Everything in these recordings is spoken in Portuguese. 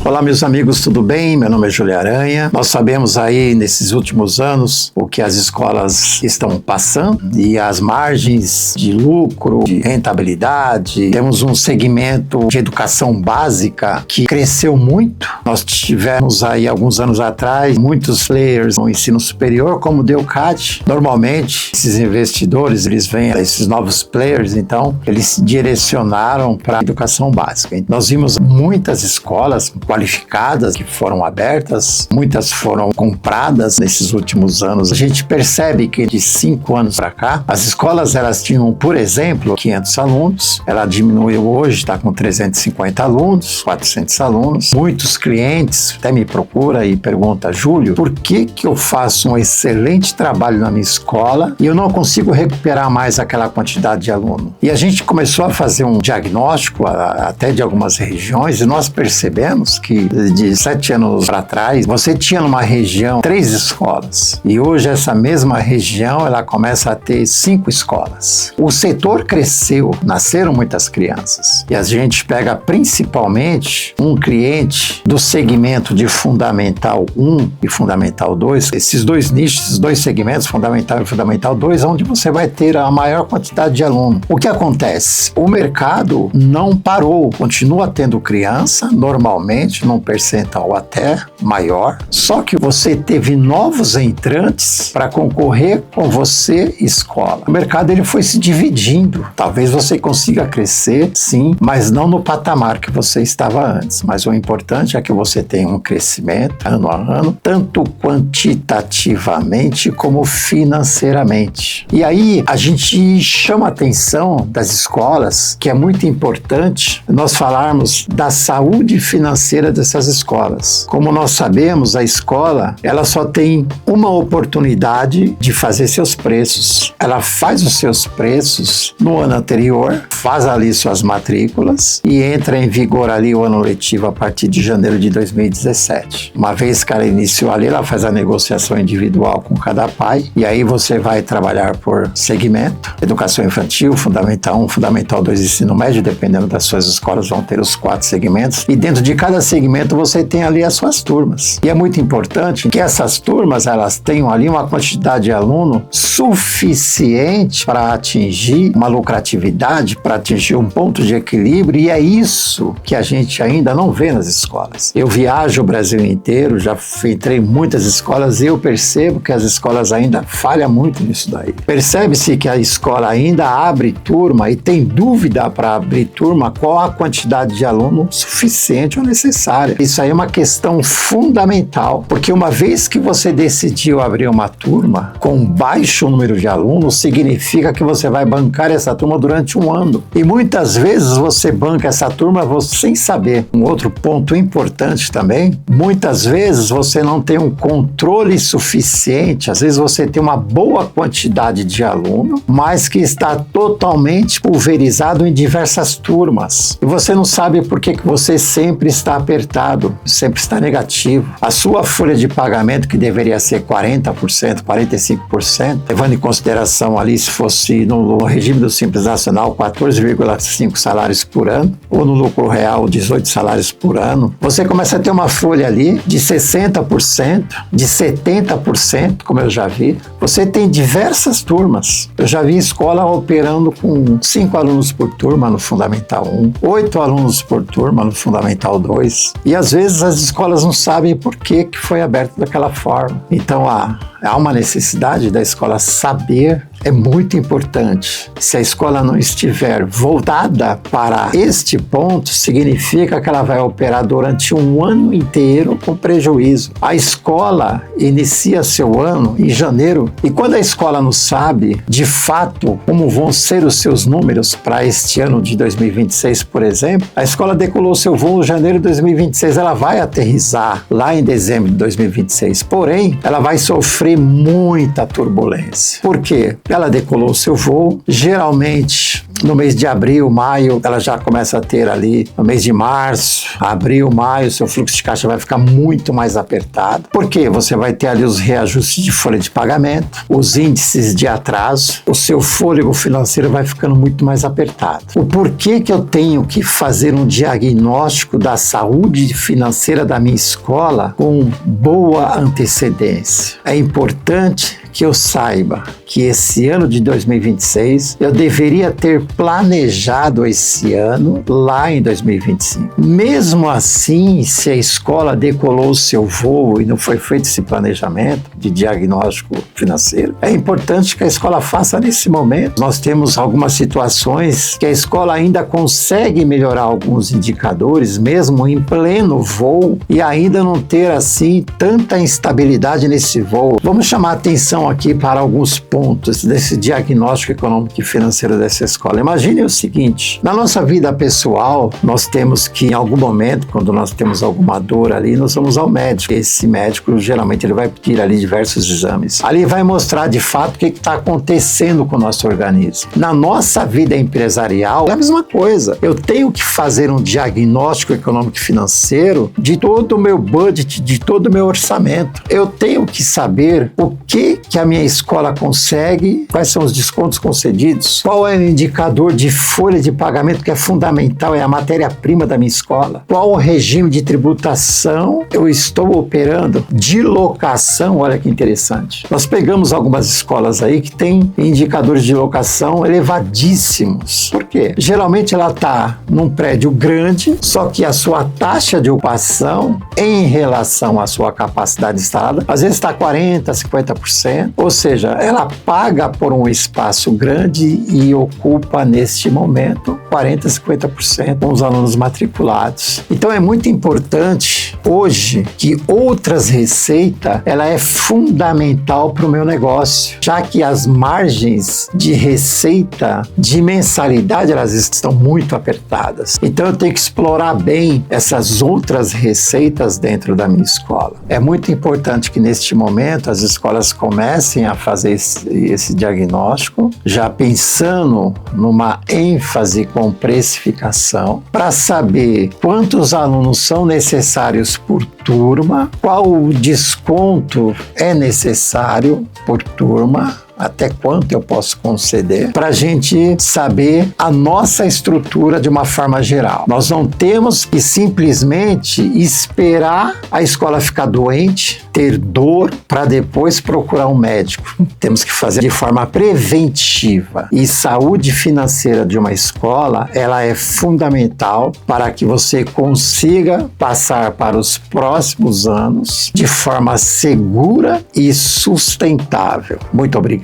Olá, meus amigos, tudo bem? Meu nome é Júlio Aranha. Nós sabemos aí, nesses últimos anos, o que as escolas estão passando e as margens de lucro, de rentabilidade. Temos um segmento de educação básica que cresceu muito. Nós tivemos aí, alguns anos atrás, muitos players no ensino superior, como o Delcad. Normalmente, esses investidores, eles veem esses novos players, então, eles se direcionaram para a educação básica. Nós vimos muitas escolas qualificadas que foram abertas, muitas foram compradas nesses últimos anos. A gente percebe que de 5 anos para cá, as escolas elas tinham, por exemplo, 500 alunos, ela diminuiu hoje, está com 350 alunos, 400 alunos. Muitos clientes até me procuram e perguntam: Júlio, por que eu faço um excelente trabalho na minha escola e eu não consigo recuperar mais aquela quantidade de aluno? E a gente começou a fazer um diagnóstico até de algumas regiões e nós percebemos que de 7 anos para trás, você tinha numa região 3 escolas e hoje essa mesma região ela começa a ter 5 escolas. O setor cresceu, nasceram muitas crianças e a gente pega principalmente um cliente do segmento de Fundamental 1 e Fundamental 2, esses dois nichos, esses dois segmentos, Fundamental e Fundamental 2, onde você vai ter a maior quantidade de alunos. O que acontece? O mercado não parou, continua tendo criança, normalmente num percentual até maior, só que você teve novos entrantes para concorrer com você, escola. O mercado ele foi se dividindo. Talvez você consiga crescer, sim, mas não no patamar que você estava antes. Mas o importante é que você tenha um crescimento ano a ano, tanto quantitativamente como financeiramente. E aí a gente chama a atenção das escolas, que é muito importante nós falarmos da saúde financeira dessas escolas. Como nós sabemos, a escola ela só tem uma oportunidade de fazer seus preços. Ela faz os seus preços no ano anterior, faz ali suas matrículas e entra em vigor ali o ano letivo a partir de janeiro de 2017. Uma vez que ela iniciou ali, ela faz a negociação individual com cada pai e aí você vai trabalhar por segmento, educação infantil, Fundamental 1, Fundamental 2, ensino médio, dependendo das suas escolas, vão ter os 4 segmentos e dentro de cada segmento você tem ali as suas turmas. E é muito importante que essas turmas, elas tenham ali uma quantidade de aluno suficiente para atingir uma lucratividade, para atingir um ponto de equilíbrio, e é isso que a gente ainda não vê nas escolas. Eu viajo o Brasil inteiro, já entrei em muitas escolas e eu percebo que as escolas ainda falham muito nisso daí. Percebe-se que a escola ainda abre turma e tem dúvida para abrir turma qual a quantidade de aluno suficiente ou necessária. Isso aí é uma questão fundamental, porque uma vez que você decidiu abrir uma turma com baixo número de alunos, significa que você vai bancar essa turma durante um ano. E muitas vezes você banca essa turma sem saber. Um outro ponto importante também, muitas vezes você não tem um controle suficiente, às vezes você tem uma boa quantidade de aluno, mas que está totalmente pulverizado em diversas turmas. E você não sabe por que você sempre está apertado, sempre está negativo. A sua folha de pagamento, que deveria ser 40%, 45%, levando em consideração ali se fosse no regime do Simples Nacional 14,5 salários por ano, ou no lucro real 18 salários por ano, você começa a ter uma folha ali de 60%, de 70%, como eu já vi. Você tem diversas turmas. Eu já vi escola operando com 5 alunos por turma no Fundamental 1, 8 alunos por turma no Fundamental 2, e às vezes as escolas não sabem por que foi aberto daquela forma. Então há uma necessidade da escola saber, é muito importante. Se a escola não estiver voltada para este ponto, significa que ela vai operar durante um ano inteiro com prejuízo. A escola inicia seu ano em janeiro e quando a escola não sabe de fato como vão ser os seus números para este ano de 2026, por exemplo, a escola decolou seu voo em janeiro de 2026, ela vai aterrissar lá em dezembro de 2026, porém, ela vai sofrer muita turbulência. Por quê? Ela decolou seu voo, geralmente No mês de abril, maio, ela já começa a ter ali, no mês de março, abril, maio, seu fluxo de caixa vai ficar muito mais apertado. Por quê? Você vai ter ali os reajustes de folha de pagamento, os índices de atraso, o seu fôlego financeiro vai ficando muito mais apertado. O porquê que eu tenho que fazer um diagnóstico da saúde financeira da minha escola com boa antecedência? É importante que eu saiba que esse ano de 2026 eu deveria ter planejado esse ano lá em 2025. Mesmo assim, se a escola decolou o seu voo e não foi feito esse planejamento de diagnóstico financeiro, é importante que a escola faça nesse momento. Nós temos algumas situações que a escola ainda consegue melhorar alguns indicadores, mesmo em pleno voo, e ainda não ter assim tanta instabilidade nesse voo. Vamos chamar a atenção aqui para alguns pontos desse diagnóstico econômico e financeiro dessa escola. Imagine o seguinte: na nossa vida pessoal, nós temos que, em algum momento, quando nós temos alguma dor ali, nós vamos ao médico. Esse médico, geralmente, ele vai pedir ali diversos exames. Ali vai mostrar, de fato, o que está acontecendo com o nosso organismo. Na nossa vida empresarial, é a mesma coisa. Eu tenho que fazer um diagnóstico econômico e financeiro de todo o meu budget, de todo o meu orçamento. Eu tenho que saber o que a minha escola consegue, quais são os descontos concedidos, qual é o indicador de folha de pagamento que é fundamental, é a matéria-prima da minha escola, qual o regime de tributação eu estou operando, de locação, olha que interessante. Nós pegamos algumas escolas aí que têm indicadores de locação elevadíssimos. Por quê? Geralmente ela está num prédio grande, só que a sua taxa de ocupação em relação à sua capacidade instalada, às vezes está 40%, 50%, ou seja, ela paga por um espaço grande e ocupa neste momento 40%, 50% com os alunos matriculados. Então é muito importante hoje que outras receitas, ela é fundamental para o meu negócio, já que as margens de receita, de mensalidade, elas estão muito apertadas. Então eu tenho que explorar bem essas outras receitas dentro da minha escola. É muito importante que neste momento as escolas comecem a fazer esse diagnóstico, já pensando numa ênfase com precificação, para saber quantos alunos são necessários por turma, qual o desconto é necessário por turma, até quanto eu posso conceder, para a gente saber a nossa estrutura de uma forma geral. Nós não temos que simplesmente esperar a escola ficar doente, ter dor, para depois procurar um médico. Temos que fazer de forma preventiva. E saúde financeira de uma escola, ela é fundamental para que você consiga passar para os próximos anos de forma segura e sustentável. Muito obrigado.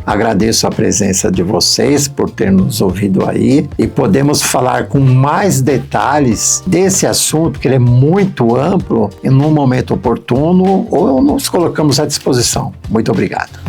Agradeço a presença de vocês por ter nos ouvido aí e podemos falar com mais detalhes desse assunto, que ele é muito amplo, e num momento oportuno ou nos colocamos à disposição. Muito obrigado.